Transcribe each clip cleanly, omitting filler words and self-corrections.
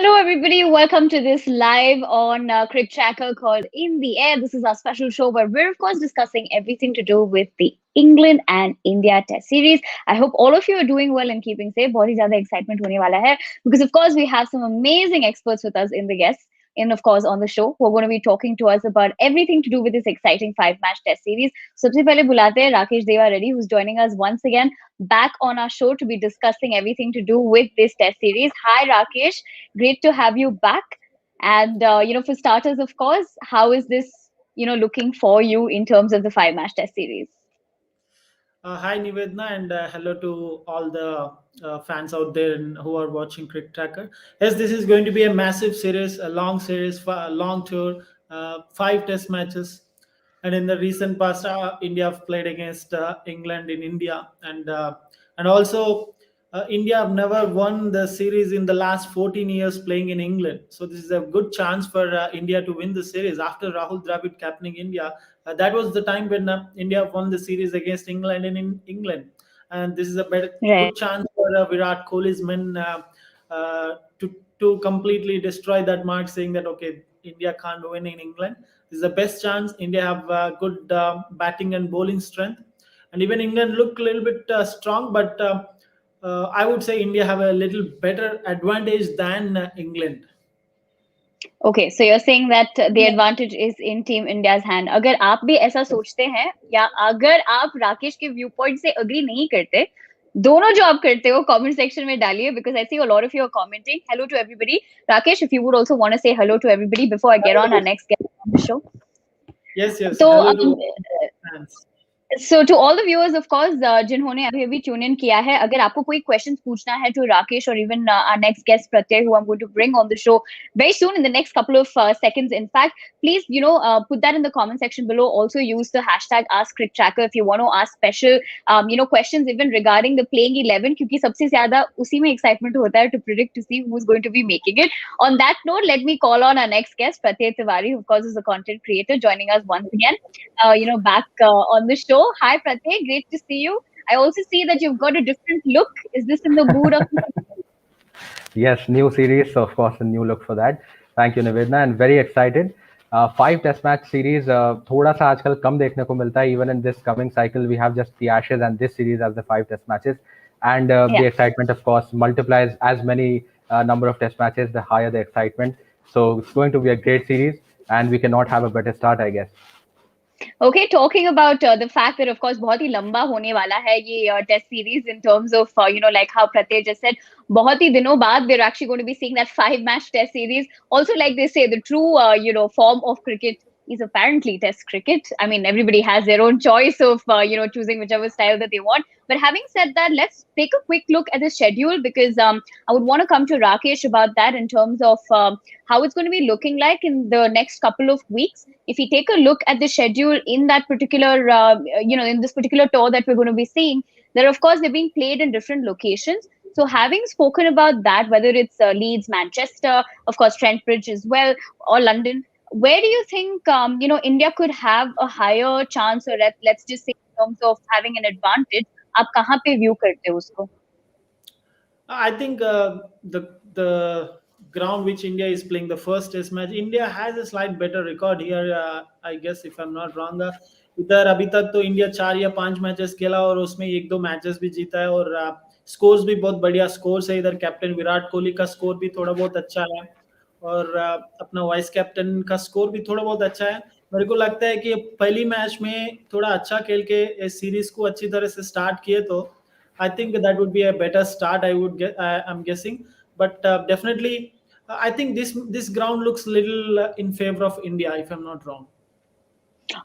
Hello, everybody. Welcome to this live on CricTracker called In the Air. This is our special show where we're, of course, discussing everything to do with the England and India Test Series. I hope all of you are doing well and keeping safe. बहुत ही ज़्यादा excitement होने वाला है because, of course, we have some amazing experts with us in the guests. And of course, on the show, who are going to be talking to us about everything to do with this exciting five-match Test Series. सबसे पहले बुलाते हैं Rakesh Deva Reddy, who's joining us once again back on our show to be discussing everything to do with this Test Series. Hi, Rakesh. Great to have you back. And, for starters, of course, how is this, looking for you in terms of the five-match Test Series? Hi Nivedna, and hello to all the fans out there who are watching CricTracker. Yes, this is going to be a massive series, a long series, a long tour, five test matches. And in the recent past, India have played against England in India, and also India have never won the series in the last 14 years playing in England. So this is a good chance for India to win the series after Rahul Dravid captaining India. That was the time when India won the series against England in England, and this is a Right. good chance for Virat Kohli's men to completely destroy that mark, saying that okay, India can't win in England. This is the best chance. India have good batting and bowling strength, and even England look a little bit strong, but I would say India have a little better advantage than England. Okay, so you're saying that the advantage is in Team India's hand. अगर आप भी ऐसा सोचते हैं या अगर आप राकेश के व्यू पॉइंट से अग्री नहीं करते, दोनों जो आप करते हो कमेंट सेक्शन में डालिए because I see a lot of you are commenting. Hello to everybody. Rakesh, if you would also want to say hello to everybody before I get on our next guest on the show. Yes. So, Hello to fans. So to all the viewers, of course, जिन्होंने अभी अभी tune in किया है, अगर आपको कोई questions पूछना है to Rakesh or even our next guest Pratyay, who I'm going to bring on the show very soon in the next couple of seconds. In fact, please, put that in the comment section below. Also use the hashtag #AskCricTracker if you want to ask special, questions even regarding the playing 11, क्योंकि सबसे ज़्यादा उसी में excitement होता है to predict to see who's going to be making it. On that note, let me call on our next guest, Pratyay Tiwari, who of course is a content creator, joining us once again. Back on the show. Hi, Pratyay. Great to see you. I also see that you've got a different look. Is this in the mood of? Yes, new series, so of course a new look for that. Thank you, Nivedna, and very excited. Five test match series, थोड़ा सा आजकल कम देखने को मिलता है. Even in this coming cycle, we have just the Ashes and this series as the five test matches, and the excitement, of course, multiplies as many number of test matches, the higher the excitement. So it's going to be a great series, and we cannot have a better start, I guess. Okay, talking about the fact that, of course, बहुत ही लंबा होने वाला है ये test series in terms of, like how Pratyay just said, बहुत ही दिनों बाद we're actually going to be seeing that five-match test series. Also, like they say, the true, form of cricket is apparently test cricket. I mean, everybody has their own choice of, choosing whichever style that they want. But having said that, let's take a quick look at the schedule because I would want to come to Rakesh about that in terms of how it's going to be looking like in the next couple of weeks. If we take a look at the schedule in that particular, in this particular tour that we're going to be seeing, there, of course, they're being played in different locations. So having spoken about that, whether it's Leeds, Manchester, of course, Trent Bridge as well, or London, where do you think, India could have a higher chance, or let's just say in terms of having an advantage? आप कहाँ पे view करते हो उसको? I think the ground which India is playing the first test match, India has a slight better record here. I guess if I'm not wrong, इधर अभी तक तो इंडिया 4 या 5 मैचेस खेला और उसमें 1-2 मैचेस भी जीता है और स्कोर्स भी बहुत बढ़िया स्कोर्स है. इधर कैप्टन विराट कोहली का स्कोर भी थोड़ा बहुत अच्छा है और अपना वाइस कैप्टन का स्कोर भी थोड़ा बहुत अच्छा है. मेरे को लगता है कि पहली मैच में थोड़ा अच्छा खेल के इस सीरीज को अच्छी तरह से स्टार्ट किए तो I think that would be a better start. I'm guessing, but definitely, I think this ground looks little in favor of India, if I'm not wrong.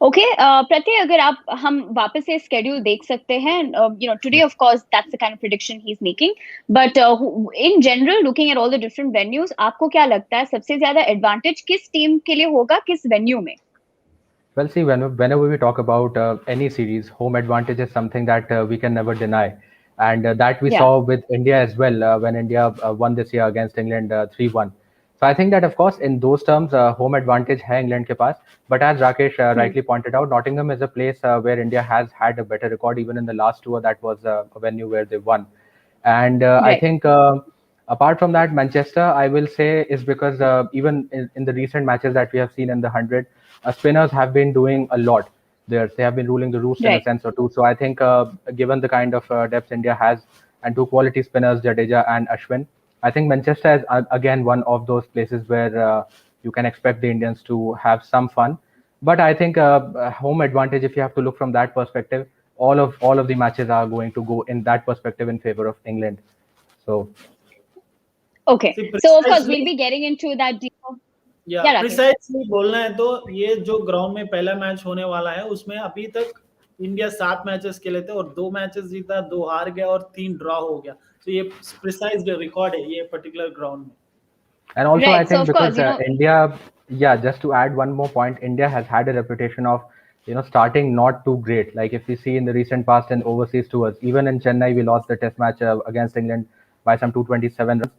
Okay, Pratyay, अगर आप हम वापस से schedule देख सकते हैं, today of course that's the kind of prediction he's making, but in general looking at all the different venues, आपको क्या लगता है सबसे ज़्यादा advantage किस team के लिए होगा किस venue में? Well, see, whenever we talk about any series, home advantage is something that we can never deny. And that we saw with India as well when India won this year against England 3-1. So I think that, of course, in those terms, home advantage hai England ke paas. But as Rakesh rightly pointed out, Nottingham is a place where India has had a better record. Even in the last tour, that was a venue where they won. And I think Apart from that, Manchester, I will say, is because even in the recent matches that we have seen in the 100, spinners have been doing a lot there. They have been ruling the roost in a Right. sense or two. So I think, given the kind of depth India has and two quality spinners, Jadeja and Ashwin, I think Manchester is again one of those places where you can expect the Indians to have some fun. But I think home advantage, if you have to look from that perspective, all of the matches are going to go in that perspective in favor of England. So Okay. See, So of course precisely, we'll be getting into that deeper. या Yeah, Rakesh. Precisely बोलना है तो ये जो ground में पहला match होने वाला है उसमें अभी तक इंडिया 7 मैचेस खेले थे और 2 मैचेस जीता, 2 हार गया और 3 ड्रॉ हो गया. तो ये प्रिसाइज रिकॉर्ड है ये पर्टिकुलर ग्राउंड में. and also I Right. So think of course, because India, yeah, just to add one more point, India has had a reputation of starting not too great. Like if we see in the recent past in overseas tours, even in Chennai we lost the test match against England by some 227 runs.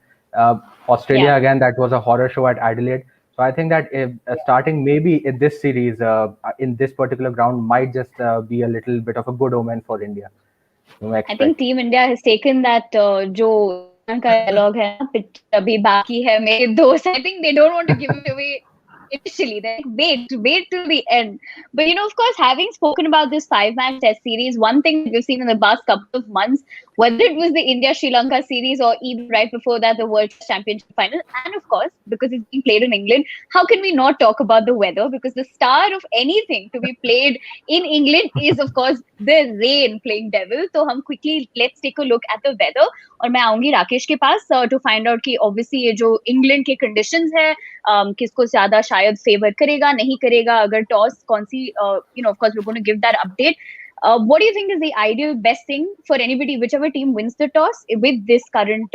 Australia yeah. again, that was a horror show at Adelaide. So I think that if, starting maybe in this series in this particular ground might just be a little bit of a good omen for India. You may I think expect. Team India has taken that जो इरफान का dialogue है ना, pitch अभी बाकी है मेरे दोस्त. I think they don't want to give it away initially. They're like, wait till the end. But of course, having spoken about this 5-match test series, one thing that we've seen in the past couple of months, whether it was the India-Sri Lanka series or even right before that, the World Test Championship final, and of course, because it's being played in England, how can we not talk about the weather? Because the star of anything to be played in England is, of course, the rain playing devil. So hum quickly let's take a look at the weather. और मैं आऊंगी राकेश के पास to find out कि obviously ये जो England के conditions है किसको ज्यादा शायद फेवर करेगा नहीं करेगा अगर टॉस कौन सी of course we are going to give that update. What do you think is the ideal best thing for anybody, whichever team wins the toss, with this current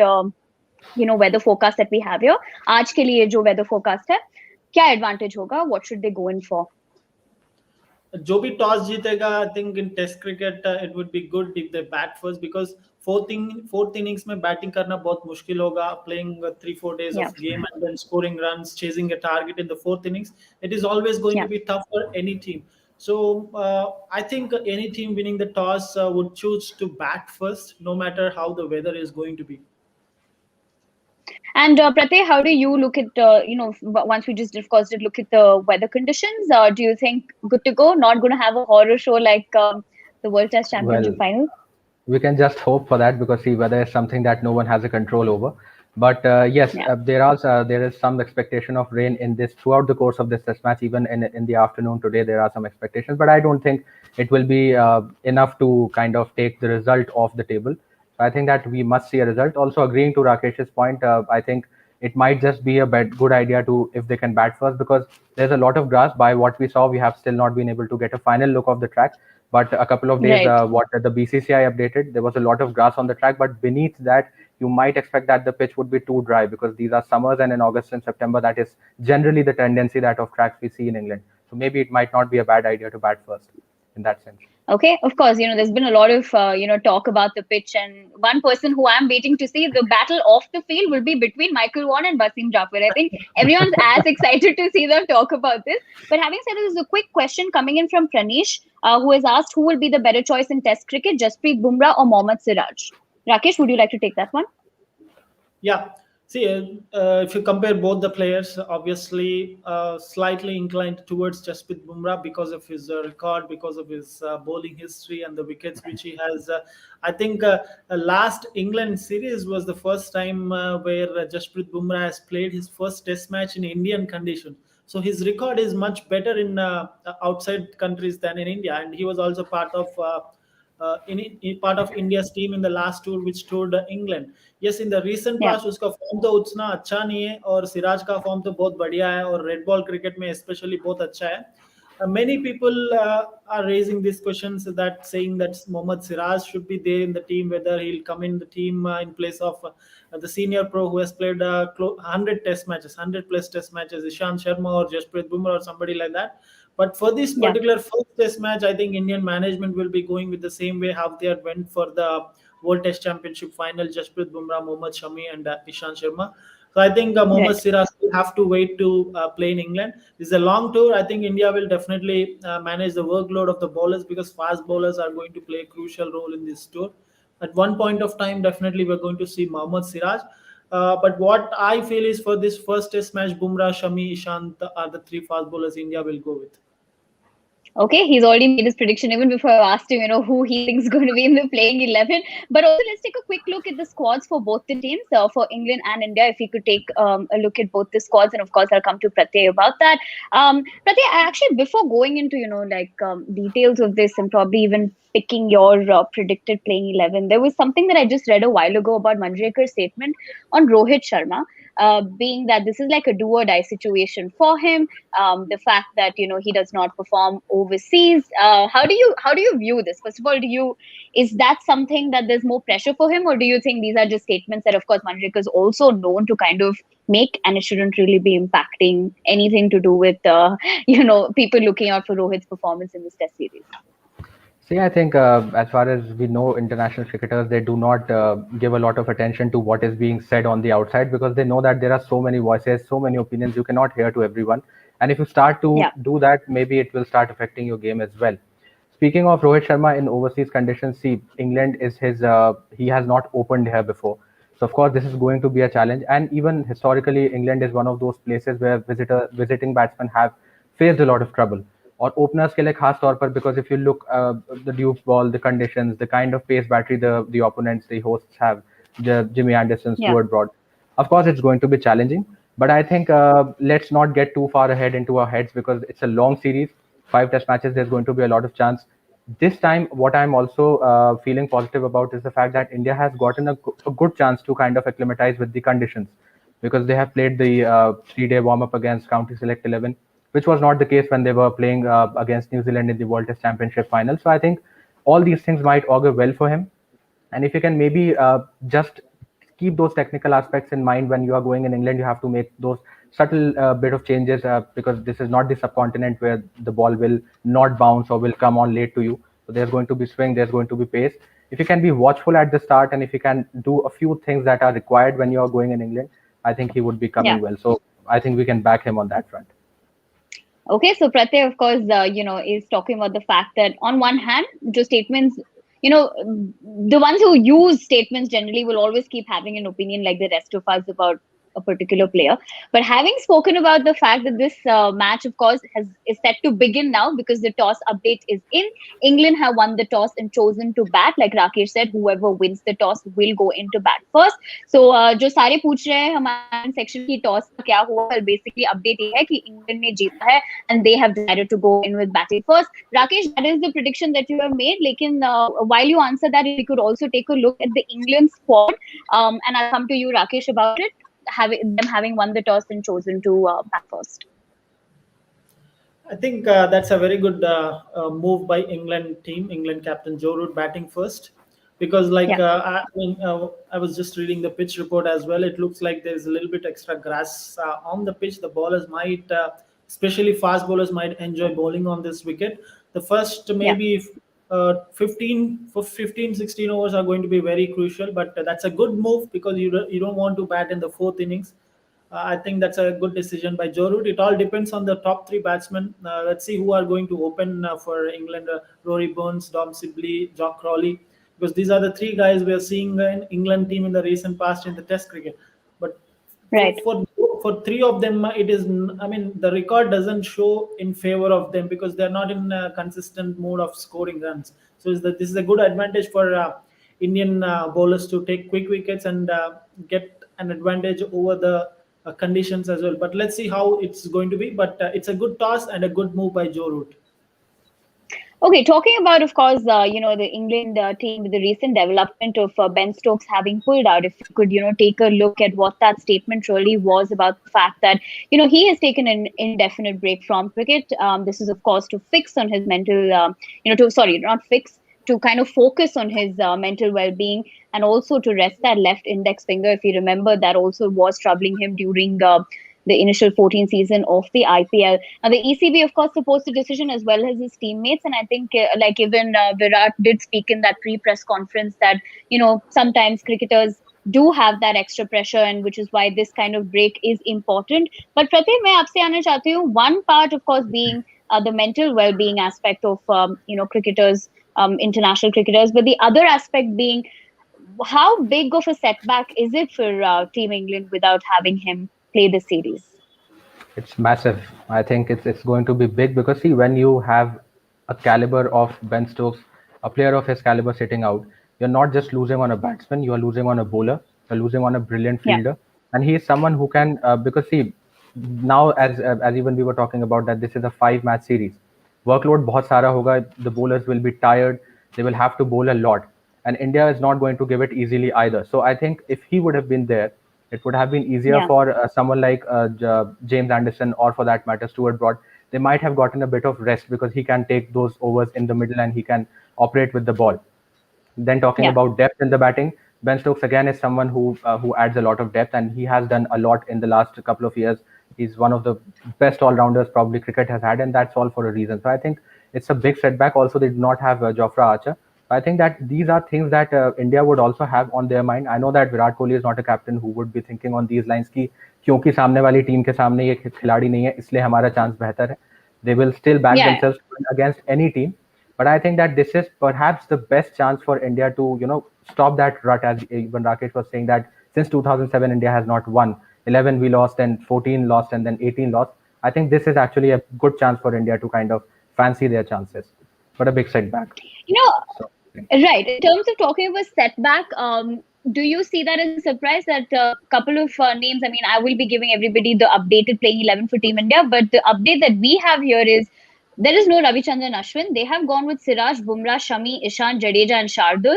weather forecast that we have here? आज के लिए जो weather forecast है क्या advantage होगा? What should they go in for? जो भी toss जीतेगा I think in test cricket it would be good if they bat first because fourth innings में बैटिंग करना बहुत मुश्किल होगा. Playing 3-4 days Yeah. of game and then scoring runs, chasing a target in the fourth innings, it is always going to Yeah. be tough for any team. So I think any team winning the toss would choose to bat first, no matter how the weather is going to be. And Pratyay, how do you look at once we just of course did look at the weather conditions? Do you think good to go? Not going to have a horror show like the World Test Well, Championship final? we can just hope for that because see weather is something that no one has a control over. But yes, Yeah. there is some expectation of rain in this throughout the course of this test match. Even in the afternoon today, there are some expectations, but I don't think it will be enough to kind of take the result off the table. So I think that we must see a result. Also, agreeing to Rakesh's point, I think it might just be a good idea to if they can bat first because there's a lot of grass. By what we saw, we have still not been able to get a final look of the track. But a couple of days, Right. what the BCCI updated, there was a lot of grass on the track. But beneath that, you might expect that the pitch would be too dry because these are summers, and in August and September, that is generally the tendency that of tracks we see in England. So maybe it might not be a bad idea to bat first in that sense. Okay, of course, there's been a lot of talk about the pitch, and one person who I'm waiting to see the battle off the field will be between Michael Vaughan and Basim Jaffer. I think everyone's as excited to see them talk about this. But having said this, there's a quick question coming in from Pranish, who has asked who will be the better choice in Test cricket, Jasprit Bumrah or Mohammad Siraj? Rakesh, would you like to take that one? Yeah. See, if you compare both the players, obviously slightly inclined towards Jasprit Bumrah because of his record, because of his bowling history and the wickets which he has. I think last England series was the first time where Jasprit Bumrah has played his first Test match in Indian conditions. So his record is much better in outside countries than in India, and he was also part of. In part of India's team in the last tour which toured England. Yes, in the recent Yeah. past उसका form तो उतना अच्छा नहीं है और सिराज का form तो बहुत बढ़िया है और रेड बॉल क्रिकेट में स्पेशली बहुत अच्छा है. Many people are raising these questions that saying that Mohammad Siraj should be there in the team, whether he'll come in the team in place of the senior pro who has played 100 test matches, 100 plus test matches, Ishant Sharma or Jasprit Bumrah or somebody like that. But for this Yeah. particular first test match, I think Indian management will be going with the same way how they had went for the World Test Championship final, Jasprit Bumrah, Mohammad Shami and Ishant Sharma. So I think Mohammad Right. Siraj will have to wait to play in England. This is a long tour. I think India will definitely manage the workload of the bowlers because fast bowlers are going to play a crucial role in this tour. At one point of time, definitely we're going to see Mohammad Siraj. But what I feel is for this first test match, Bumrah, Shami, Ishant are the three fast bowlers India will go with. Okay, he's already made his prediction even before I asked him, who he thinks is going to be in the playing 11. But also, let's take a quick look at the squads for both the teams, for England and India. If you could take a look at both the squads, and of course, I'll come to Pratyay about that. Pratyay, actually, before going into, details of this and probably even picking your predicted playing 11, there was something that I just read a while ago about Manjrekar's statement on Rohit Sharma, being that this is like a do or die situation for him. The fact that he does not perform overseas. How do you view this? First of all, is that something that there's more pressure for him, or do you think these are just statements that, of course, Manjrekar is also known to kind of make, and it shouldn't really be impacting anything to do with people looking out for Rohit's performance in this Test series? See, I think as far as we know, international cricketers, they do not give a lot of attention to what is being said on the outside, because they know that there are so many voices, so many opinions, you cannot hear to everyone. And if you start to Yeah. do that, maybe it will start affecting your game as well. Speaking of Rohit Sharma in overseas conditions, see, England is he has not opened here before. So, of course, this is going to be a challenge. And even historically, England is one of those places where visiting batsmen have faced a lot of trouble. और openers के लिए खास तौर पर, because if you look the Duke ball, the conditions, the kind of pace battery the opponents, the hosts have, Jimmy Anderson, Yeah. Stuart Broad, of course it's going to be challenging. But I think let's not get too far ahead into our heads, because it's a long series, 5 test matches. There's going to be a lot of chance. This time, what I'm also feeling positive about is the fact that India has gotten a good chance to kind of acclimatize with the conditions, because they have played the 3-day warm-up against County Select 11, which was not the case when they were playing against New Zealand in the World Test Championship final. So I think all these things might augur well for him. And if you can maybe just keep those technical aspects in mind when you are going in England, you have to make those subtle bit of changes, because this is not the subcontinent where the ball will not bounce or will come on late to you. So there's going to be swing, there's going to be pace. If you can be watchful at the start, and if you can do a few things that are required when you are going in England, I think he would be coming well. So I think we can back him on that front. Okay, so Pratyay, of course, is talking about the fact that on one hand, just statements, the ones who use statements generally will always keep having an opinion like the rest of us about a particular player. But having spoken about the fact that this match, of course, is set to begin now because the toss update is in. England have won the toss and chosen to bat. Like Rakesh said, whoever wins the toss will go into bat first. So जो सारे पूछ रहे हैं हमारे section की toss का क्या हुआ, basically update ये है कि इंग्लैंड ने जीता है and they have decided to go in with batting first. Rakesh, that is the prediction that you have made. लेकिन while you answer that, we could also take a look at the England squad, and I'll come to you, Rakesh, about it. Having won the toss and chosen to bat first. I think that's a very good move by England team. England captain Joe Root batting first, because I was just reading the pitch report as well. It looks like there's a little bit extra grass on the pitch. The bowlers might, especially fast bowlers, might enjoy bowling on this wicket. The first maybe 15 16 overs are going to be very crucial, but that's a good move because you don't want to bat in the fourth innings. I think that's a good decision by Joe Root. It all depends on the top three batsmen. Let's see who are going to open for England: Rory Burns, Dom Sibley, Jock Crawley, because these are the three guys we are seeing in England team in the recent past in the Test cricket. But for three of them, it is. I mean, the record doesn't show in favor of them because they're not in a consistent mode of scoring runs. So this is a good advantage for Indian bowlers to take quick wickets and get an advantage over the conditions as well. But let's see how it's going to be. But it's a good toss and a good move by Joe Root. Okay, talking about, of course, the England team with the recent development of Ben Stokes having pulled out, if you could, take a look at what that statement really was about the fact that, he has taken an indefinite break from cricket. This is, of course, to fix on his mental, to kind of focus on his mental well-being and also to rest that left index finger. If you remember, that also was troubling him during the initial 14 season of the IPL. Now, the ECB, of course, supposed the decision as well as his teammates. And I think even Virat did speak in that pre-press conference that, sometimes cricketers do have that extra pressure, and which is why this kind of break is important. But Pratyay, मैं आपसे आना चाहती हूँ. One part, of course, being the mental well-being aspect of, cricketers, international cricketers. But the other aspect being, how big of a setback is it for Team England without having him play the series? It's massive. I think it's going to be big because see, when you have a caliber of Ben Stokes, a player of his caliber sitting out, you're not just losing on a batsman, you are losing on a bowler, you're losing on a brilliant Yeah, fielder, and he is someone who can because see, now as even we were talking about that this is a 5 match series, workload बहुत सारा होगा, the bowlers will be tired, they will have to bowl a lot, and India is not going to give it easily either. So I think if he would have been there, it would have been easier yeah, for someone like James Anderson, or for that matter Stuart Broad. They might have gotten a bit of rest because he can take those overs in the middle and he can operate with the ball. Then talking yeah, about depth in the batting, Ben Stokes again is someone who adds a lot of depth, and he has done a lot in the last couple of years. He's one of the best all-rounders probably cricket has had, and that's all for a reason. So I think it's a big setback. Also, they did not have Jofra Archer. I think that these are things that India would also have on their mind. I know that Virat Kohli is not a captain who would be thinking on these lines कि क्योंकि सामने वाली team के सामने ये खिलाड़ी नहीं है इसलिए हमारा चांस बेहतर है. They will still back yeah, themselves against any team. But I think that this is perhaps the best chance for India to, stop that rut. As even Rakesh was saying that since 2007, India has not won. 11 we lost, and 14 lost, and then 18 lost. I think this is actually a good chance for India to kind of fancy their chances. But a big setback. you know. So, Right. In terms of talking about setback, do you see that as a surprise that a couple of names? I mean, I will be giving everybody the updated playing 11 for Team India, but the update that we have here is there is no Ravichandran Ashwin. They have gone with Siraj, Bumrah, Shami, Ishan, Jadeja, and Shardul.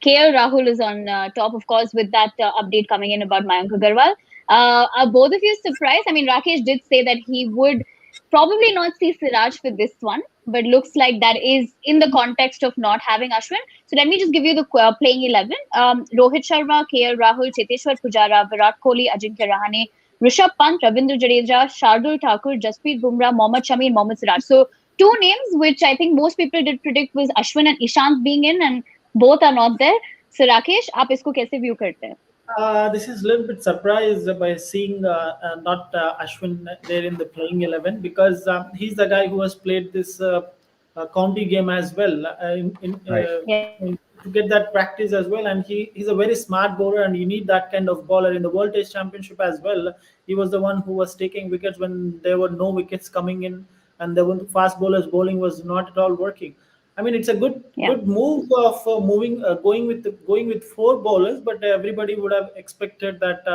KL Rahul is on top, of course, with that update coming in about Mayank Agarwal. Are both of you surprised? I mean, Rakesh did say that he would probably not see Siraj for this one, but looks like that is in the context of not having Ashwin. So let me just give you the playing 11. Rohit Sharma, KL Rahul, Cheteshwar Pujara, Virat Kohli, Ajinkya Rahane, Rishabh Pant, Ravindra Jadeja, Shardul Thakur, Jasprit Bumrah, Mohammad Shami, and Mohammad Siraj. So two names which I think most people did predict was Ashwin and Ishant being in, and both are not there. So Rakesh, आप इसको कैसे view करते हैं? This is a little bit surprised by seeing not Ashwin there in the playing 11, because he's the guy who has played this county game as well right. Yeah, to get that practice as well. And he's a very smart bowler, and you need that kind of bowler in the World Test Championship as well. He was the one who was taking wickets when there were no wickets coming in, and there were fast bowlers bowling was not at all working. I mean, it's a yeah, good move of going with four bowlers, but everybody would have expected that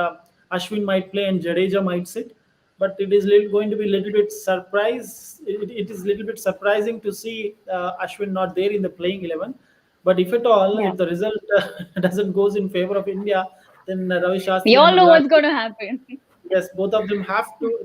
Ashwin might play and Jadeja might sit. But it is going to be a little bit surprise. It is a little bit surprising to see Ashwin not there in the playing 11. But if at all, yeah. if the result doesn't goes in favor of India, then Ravi We Shastri all and know Virat, what's going to happen. yes, both of them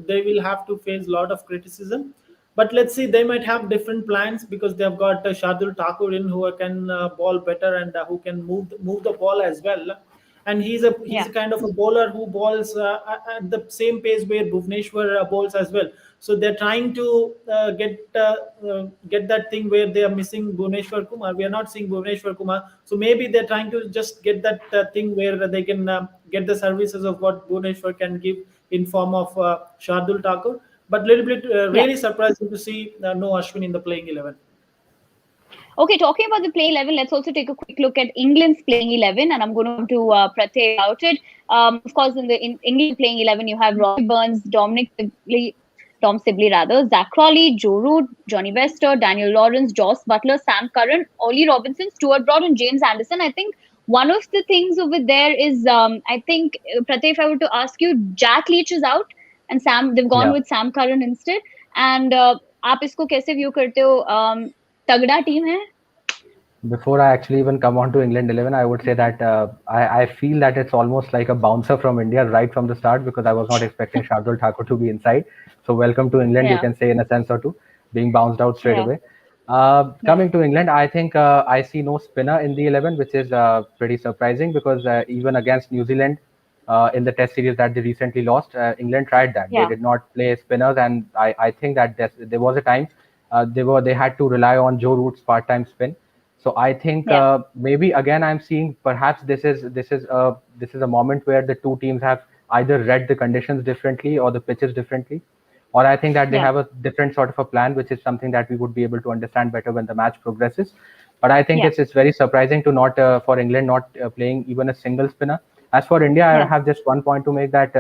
they will have to face a lot of criticism. But let's see, they might have different plans because they have got Shardul Thakur in who can ball better, and who can move the ball as well. And he's Yeah, a kind of a bowler who bowls at the same pace where Bhuvneshwar bowls as well. So they're trying to get that thing where they are missing Bhuvneshwar Kumar. We are not seeing Bhuvneshwar Kumar, so maybe they're trying to just get that thing where they can get the services of what Bhuvneshwar can give in form of Shardul Thakur. But little bit yeah. really surprising to see no Ashwin in the playing 11. Okay, talking about the playing 11, let's also take a quick look at England's playing 11, and I'm going to come to Pratyay about it. Of course, in England playing 11, you have Robbie Burns, Tom Sibley rather, Zach Crawley, Joe Root, Johnny Wester, Daniel Lawrence, Joss Butler, Sam Curran, Ollie Robinson, Stuart Broad, and James Anderson. I think one of the things over there is, I think, Pratyay, if I were to ask you, Jack Leach is out, and they've gone Yeah. with Sam Curran instead. And आप इसको कैसे view करते हो? तगड़ा team है. Before I actually even come on to England 11, I would say that I feel that it's almost like a bouncer from India right from the start, because I was not expecting Shardul Thakur to be inside. So welcome to England, you Yeah, can say, in a sense or two, being bounced out straight yeah, away. yeah, Coming to England, I think I see no spinner in the 11, which is pretty surprising, because even against New Zealand in the Test series that they recently lost, England tried that. They yeah, did not play spinners, and I think that there was a time they had to rely on Joe Root's part-time spin. So I think yeah, maybe again I'm seeing perhaps this is a moment where the two teams have either read the conditions differently or the pitches differently, or I think that they yeah, have a different sort of a plan, which is something that we would be able to understand better when the match progresses. But I think Yeah. it's very surprising to not for England not playing even a single spinner. As for India, I Yeah. have just one point to make, that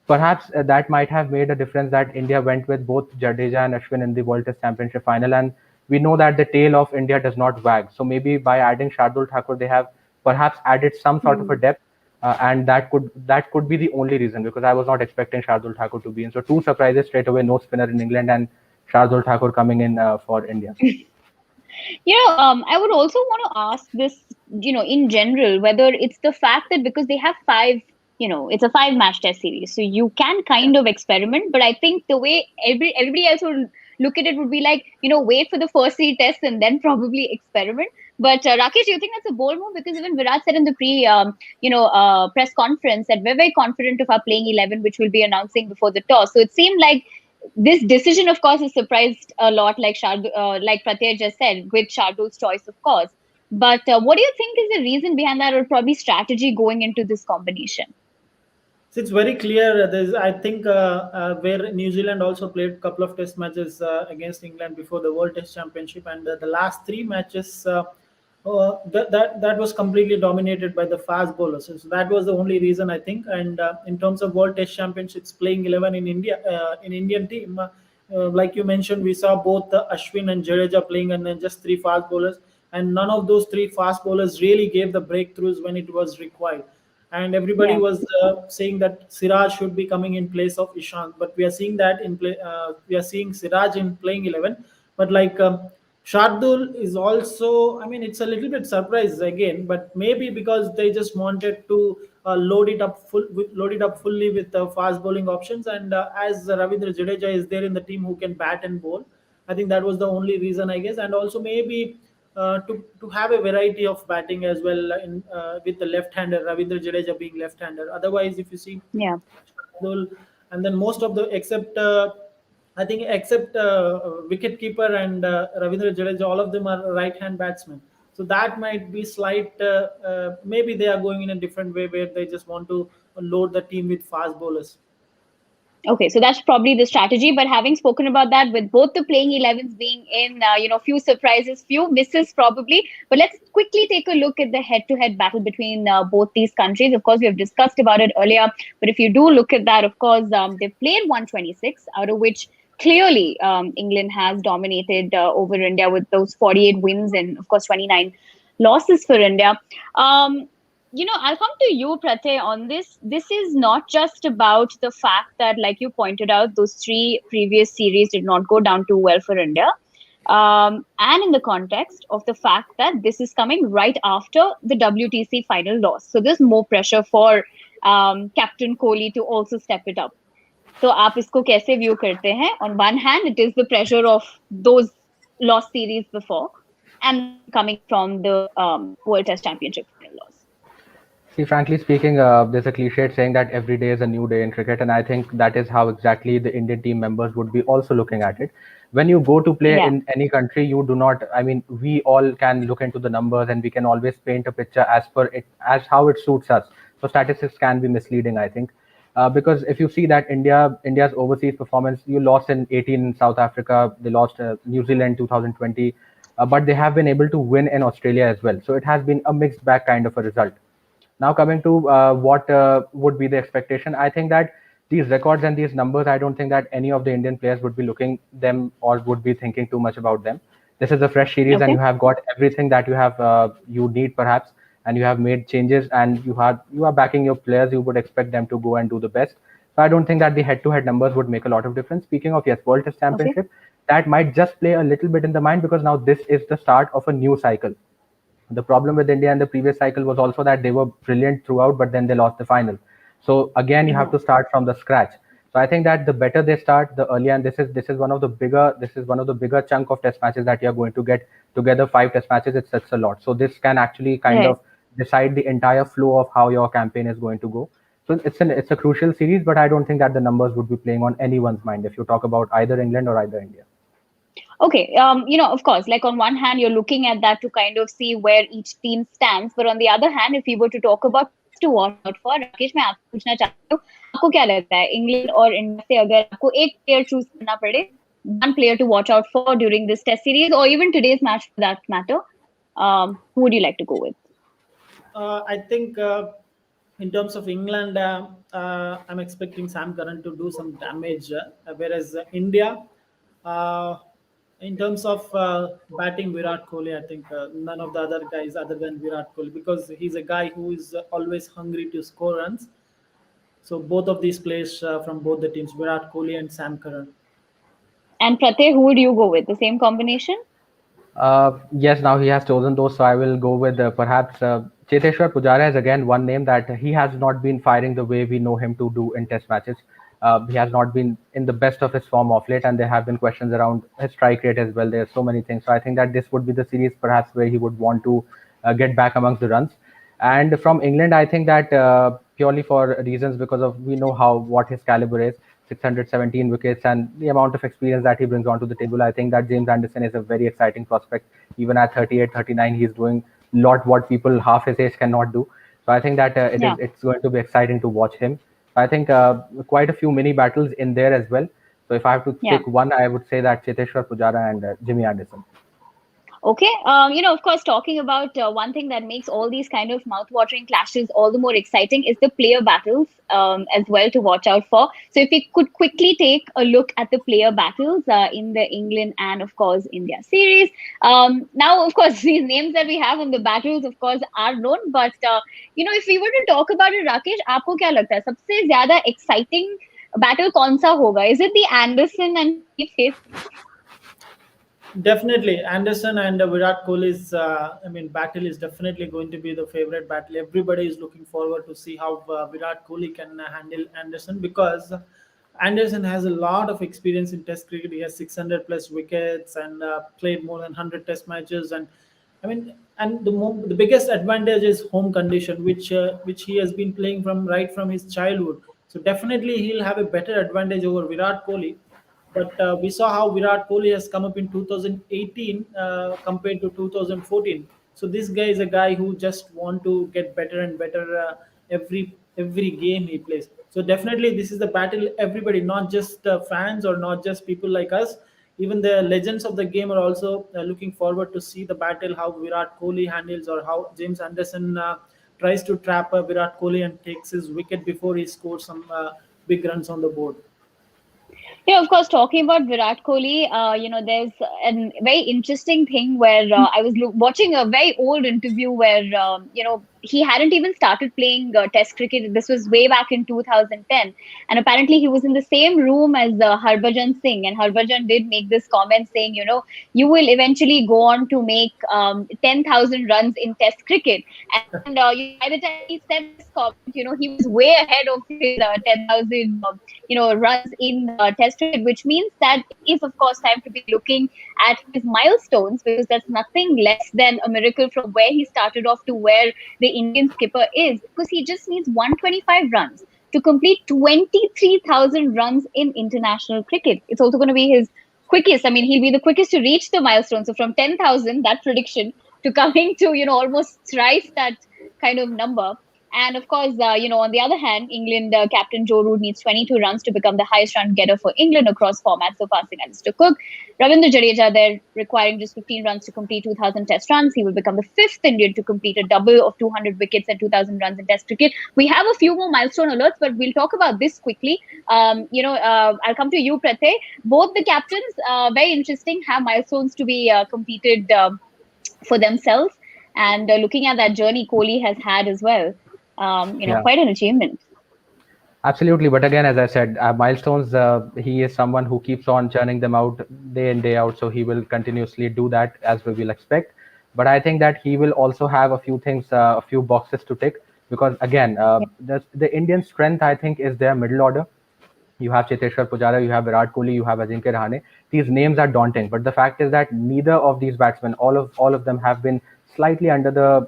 perhaps that might have made a difference that India went with both Jadeja and Ashwin in the World Test Championship final, and we know that the tail of India does not wag. So maybe by adding Shardul Thakur, they have perhaps added some sort of a depth, and that could be the only reason, because I was not expecting Shardul Thakur to be in. So two surprises straight away: no spinner in England and Shardul Thakur coming in for India. I would also want to ask this, in general, whether it's the fact that because they have five, it's a 5 match test series, so you can kind of experiment. But I think the way everybody else would look at it would be like, wait for the first 3 tests and then probably experiment. But Rakesh, do you think that's a bold move? Because even Virat said in the press conference that we're very confident of our playing 11, which we'll be announcing before the toss. So it seemed like this decision, of course, has surprised a lot, like like Pratyay just said, with Shardul's choice, of course. But what do you think is the reason behind that, or probably strategy going into this combination? So it's very clear. There's, I think, where New Zealand also played a couple of test matches against England before the World Test Championship, and the last 3 matches, that was completely dominated by the fast bowlers. So that was the only reason, I think. And in terms of World Test Championships, playing 11 in India, in Indian team, like you mentioned, we saw both Ashwin and Jadeja playing, and then just 3 fast bowlers, and none of those 3 fast bowlers really gave the breakthroughs when it was required. And everybody Yeah. was saying that Siraj should be coming in place of Ishant, but we are seeing that we are seeing Siraj in playing 11. But like Shardul is also, I mean, it's a little bit surprise again, but maybe because they just wanted to load it up fully with fast bowling options, and as Ravindra Jadeja is there in the team who can bat and bowl, I think that was the only reason, I guess. And also maybe to have a variety of batting as well with the left-hander, Ravindra Jadeja being left-hander. Otherwise, if you see Yeah. Shardul, and then most of the except I think except wicket keeper and Ravindra Jadeja, all of them are right-hand batsmen. So that might be slight. Maybe they are going in a different way where they just want to load the team with fast bowlers. Okay, so that's probably the strategy. But having spoken about that, with both the playing 11s being in, few surprises, few misses probably. But let's quickly take a look at the head-to-head battle between both these countries. Of course, we have discussed about it earlier. But if you do look at that, of course, they've played 126, out of which clearly England has dominated over India with those 48 wins and, of course, 29 losses for India. I'll come to you, Pratyay, on this. This is not just about the fact that, like you pointed out, those 3 previous series did not go down too well for India. And in the context of the fact that this is coming right after the WTC final loss. So there's more pressure for Captain Kohli to also step it up. So आप इसको कैसे view करते हैं? On one hand, it is the pressure of those lost series before, and then coming from the World Test Championship final loss. See, frankly speaking, there's a cliched saying that every day is a new day in cricket, and I think that is how exactly the Indian team members would be also looking at it. When you go to play Yeah. in any country, you do not. I mean, we all can look into the numbers, and we can always paint a picture as per it, as how it suits us. So statistics can be misleading, I think, because if you see that India's overseas performance, you lost in 18 in South Africa, they lost New Zealand 2020, but they have been able to win in Australia as well. So it has been a mixed bag kind of a result. Now coming to what would be the expectation, I think that these records and these numbers, I don't think that any of the Indian players would be looking them or would be thinking too much about them. This is a fresh series, and Okay. you have got everything that you need perhaps, and you have made changes, and you are backing your players. You would expect them to go and do the best. So I don't think that the head-to-head numbers would make a lot of difference. Speaking of, yes, World Test Okay. Championship, that might just play a little bit in the mind, because now this is the start of a new cycle. The problem with India in the previous cycle was also that they were brilliant throughout, but then they lost the final. So again, you have to start from the scratch. So I think that the better they start, the earlier. And this is one of the bigger chunk of test matches that you are going to get together. 5 test matches, it's such a lot. So this can actually kind Right. of decide the entire flow of how your campaign is going to go. So it's a crucial series, but I don't think that the numbers would be playing on anyone's mind if you talk about either England or either India. Okay. Of course, like on one hand, you're looking at that to kind of see where each team stands. But on the other hand, if we were to talk about players to watch out for, Rakesh, मैं आपसे पूछना चाहती हूँ, आपको क्या लगता है, England और इंडिया से अगर आपको एक player choose करना पड़े, one player to watch out for during this test series or even today's match for that matter, Who would you like to go with? I think in terms of England, I'm expecting Sam Curran to do some damage, whereas India, uh, in terms of batting Virat Kohli, I think none of the other guys other than Virat Kohli, because he's a guy who is always hungry to score runs. So both of these players from both the teams, Virat Kohli and Sam Curran. And Pratay, who would you go with? The same combination? Yes, now he has chosen those, so I will go with perhaps Cheteshwar Pujara is again one name that he has not been firing the way we know him to do in Test matches. He has not been in the best of his form of late, and there have been questions around his strike rate as well. There are so many things, so I think that this would be the series perhaps where he would want to get back amongst the runs. And from England, I think that purely for reasons because of we know how what his caliber is, 617 wickets and the amount of experience that he brings onto the table. I think that James Anderson is a very exciting prospect. Even at 38, 39, he's doing a lot what people half his age cannot do. So I think that Yeah. it's going to be exciting to watch him. I think quite a few mini battles in there as well. So if I have to Yeah. pick one, I would say that Cheteshwar Pujara and Jimmy Anderson. Okay. Of course, talking about one thing that makes all these kind of mouth-watering clashes all the more exciting is the player battles as well to watch out for. So, if we could quickly take a look at the player battles in the England and, of course, India series. Now, of course, these names that we have on the battles, of course, are known. But, if we were to talk about it, Rakesh, आपको क्या लगता है सबसे ज़्यादा exciting battle कौन सा होगा? Is it the Anderson and Kohli phase? Definitely, Anderson and Virat Kohli's, battle is definitely going to be the favorite battle. Everybody is looking forward to see how Virat Kohli can handle Anderson, because Anderson has a lot of experience in Test cricket. He has 600 plus wickets and played more than 100 Test matches, and and the biggest advantage is home condition, which he has been playing from right from his childhood. So definitely he'll have a better advantage over Virat Kohli. But we saw how Virat Kohli has come up in 2018 compared to 2014. So this guy is a guy who just want to get better and better every game he plays. So definitely this is the battle. Everybody, not just fans or not just people like us, even the legends of the game are also looking forward to see the battle, how Virat Kohli handles or how James Anderson tries to trap Virat Kohli and takes his wicket before he scores some big runs on the board. Of course, talking about Virat Kohli, there's a very interesting thing where I was watching a very old interview where, he hadn't even started playing Test cricket. This was way back in 2010. And apparently, he was in the same room as Harbhajan Singh. And Harbhajan did make this comment saying, you will eventually go on to make 10,000 runs in Test cricket. And by the time he said this comment, he was way ahead of his 10,000, runs in Test cricket, which means that it is, of course, time to be looking at his milestones, because that's nothing less than a miracle from where he started off to where the Indian skipper is, because he just needs 125 runs to complete 23,000 runs in international cricket. It's also going to be his quickest. I mean, he'll be the quickest to reach the milestone. So from 10,000, that prediction, to coming to, almost thrice that kind of number. And of course, on the other hand, England captain Joe Root needs 22 runs to become the highest run getter for England across formats, surpassing Alistair Cook. Ravindra Jadeja, there requiring just 15 runs to complete 2,000 Test runs. He will become the fifth Indian to complete a double of 200 wickets and 2,000 runs in Test cricket. We have a few more milestone alerts, but we'll talk about this quickly. I'll come to you, Pratay. Both the captains, very interesting, have milestones to be completed for themselves. And looking at that journey Kohli has had as well, quite an achievement. Absolutely, but again, as I said, milestones. He is someone who keeps on churning them out day in day out, so he will continuously do that as we will expect. But I think that he will also have a few things, a few boxes to tick, because again, the Indian strength I think is their middle order. You have Cheteshwar Pujara, you have Virat Kohli, you have Ajinkya Rahane. These names are daunting, but the fact is that neither of these batsmen, all of them, have been slightly under the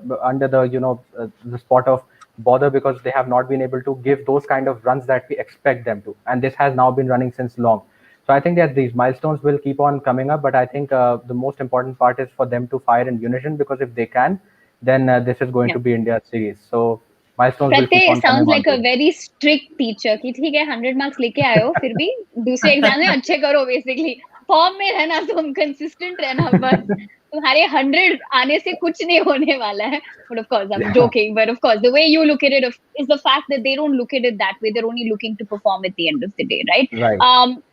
the spot of bother, because they have not been able to give those kind of runs that we expect them to, and this has now been running since long. So I think that these milestones will keep on coming up, but I think the most important part is for them to fire in unison, because if they can, then this is going to be India's series. So milestones will keep Pratay on coming sounds on like a board. very strict teacher कि ठीक है 100 marks लेके आए हो फिर भी दूसरे exam में अच्छे करो, basically फॉर्म में रहना, तुम कंसिस्टेंट रहना बस. तुम्हारे 100 आने से कुछ नहीं होने वाला है. But of course, I'm Yeah. joking. But of course, the way you look at it is the fact that they don't look at it that way. They're only looking to perform at the end of the day, right? Right.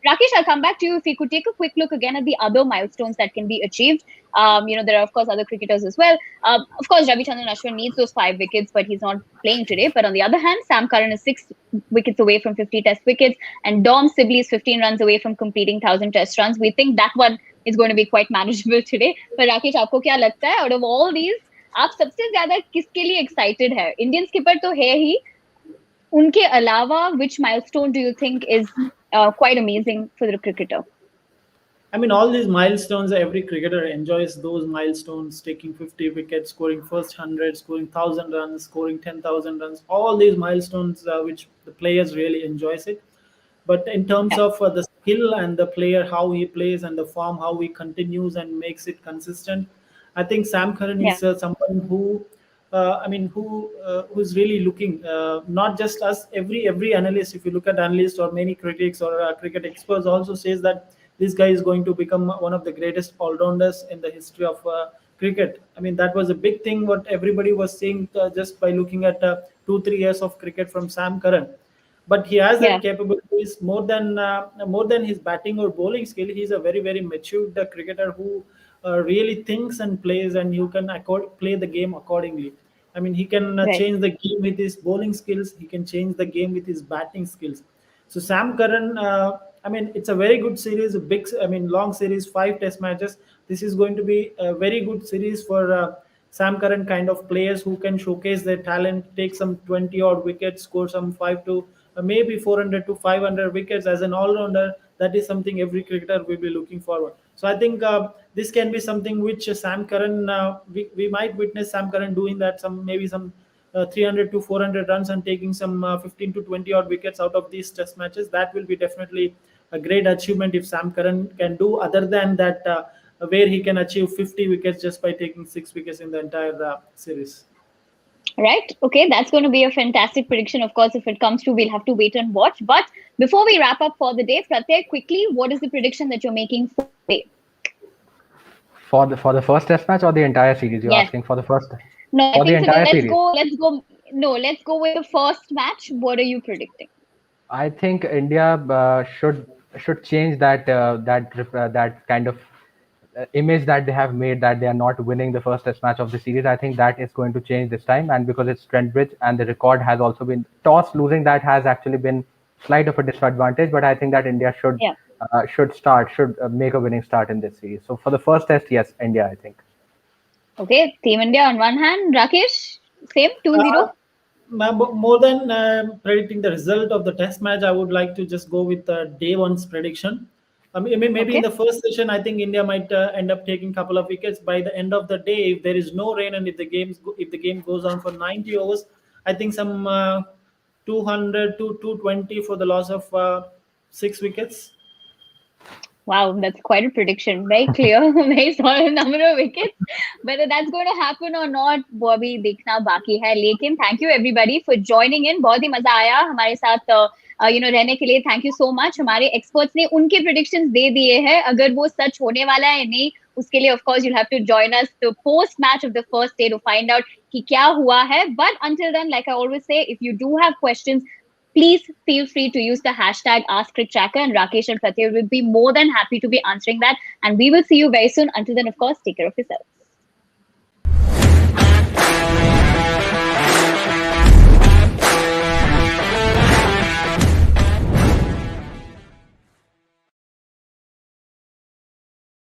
Rakesh, I'll come back to you. If we could take a quick look again at the other milestones that can be achieved. There are of course other cricketers as well. Of course, Ravichandran Ashwin needs those 5 wickets, but he's not playing today. But on the other hand, Sam Curran is 6 wickets away from 50 Test wickets, and Dom Sibley is 15 runs away from completing 1,000 Test runs. We think that one is going to be quite manageable today. But Rakesh, आपको क्या लगता है? Out of all these, आप सबसे ज्यादा किसके लिए excited है? Indian skipper तो है ही. उनके अलावा, which milestone do you think is quite amazing for the cricketer? I mean, all these milestones, every cricketer enjoys those milestones, taking 50 wickets, scoring first 100, scoring 1,000 runs, scoring 10,000 runs, all these milestones which the players really enjoys it. But in terms Yeah. of the skill and the player, how he plays and the form, how he continues and makes it consistent, I think Sam Curran Yeah. is someone who, who's really looking, not just us. Every analyst, if you look at analysts or many critics or cricket experts, also says that this guy is going to become one of the greatest all-rounders in the history of cricket. I mean, that was a big thing what everybody was saying just by looking at 2-3 years of cricket from Sam Curran. But he has Yeah. that capabilities more than his batting or bowling skill. He's a very matured cricketer who really thinks and plays, and you can play the game accordingly. I mean, he can Right. change the game with his bowling skills. He can change the game with his batting skills. So Sam Curran, I mean, it's a very good series, a big, I mean, long series, 5 Test matches. This is going to be a very good series for Sam Curran kind of players who can showcase their talent, take some 20 odd wickets, score some 5 to maybe 400 to 500 wickets as an all-rounder. That is something every cricketer will be looking forward. So I think this can be something which Sam Curran, we might witness Sam Curran doing that, some 300 to 400 runs and taking some 15 to 20 odd wickets out of these Test matches. That will be definitely a great achievement if Sam Curran can do. Other than that, where he can achieve 50 wickets just by taking 6 wickets in the entire series. Right. Okay. That's going to be a fantastic prediction. Of course, if it comes true, we'll have to wait and watch. But before we wrap up for the day, Pratyek, quickly, what is the prediction that you're making for today? For the first Test match or the entire series? You're Yes. asking for the first No, I for the think entire let's series. go. No, let's go with the first match. What are you predicting? I think India should change that kind of image that they have made, that they are not winning the first Test match of the series. I think that is going to change this time, and because it's Trent Bridge and the record has also been toss, losing that has actually been slight of a disadvantage. But I think that India should Yeah. make a winning start in this series. So for the first Test, yes, India, I think. Okay. Team India on one hand. Rakesh, same 2-0. More than predicting the result of the Test match, I would like to just go with day one's prediction. I mean, maybe in Okay. the first session, I think India might end up taking a couple of wickets. By the end of the day, if there is no rain and if the game goes on for 90 overs, I think some 200 to 220 for the loss of 6 wickets. Wow, that's quite a prediction. Very clear, very solid number of wickets. Whether that's going to happen or not, वो अभी देखना बाकी है. लेकिन thank you everybody for joining in. बहुत ही मजा आया हमारे साथ रहने के लिए. Thank you so much. हमारे experts ने उनके predictions दे दिए हैं. अगर वो सच होने वाला है नहीं, उसके लिए of course you'll have to join us the post match of the first day to find out कि क्या हुआ है. But until then, like I always say, if you do have questions, please feel free to use the hashtag AskCricTracker, and Rakesh and Pratyek will be more than happy to be answering that. And we will see you very soon. Until then, of course, take care of yourselves.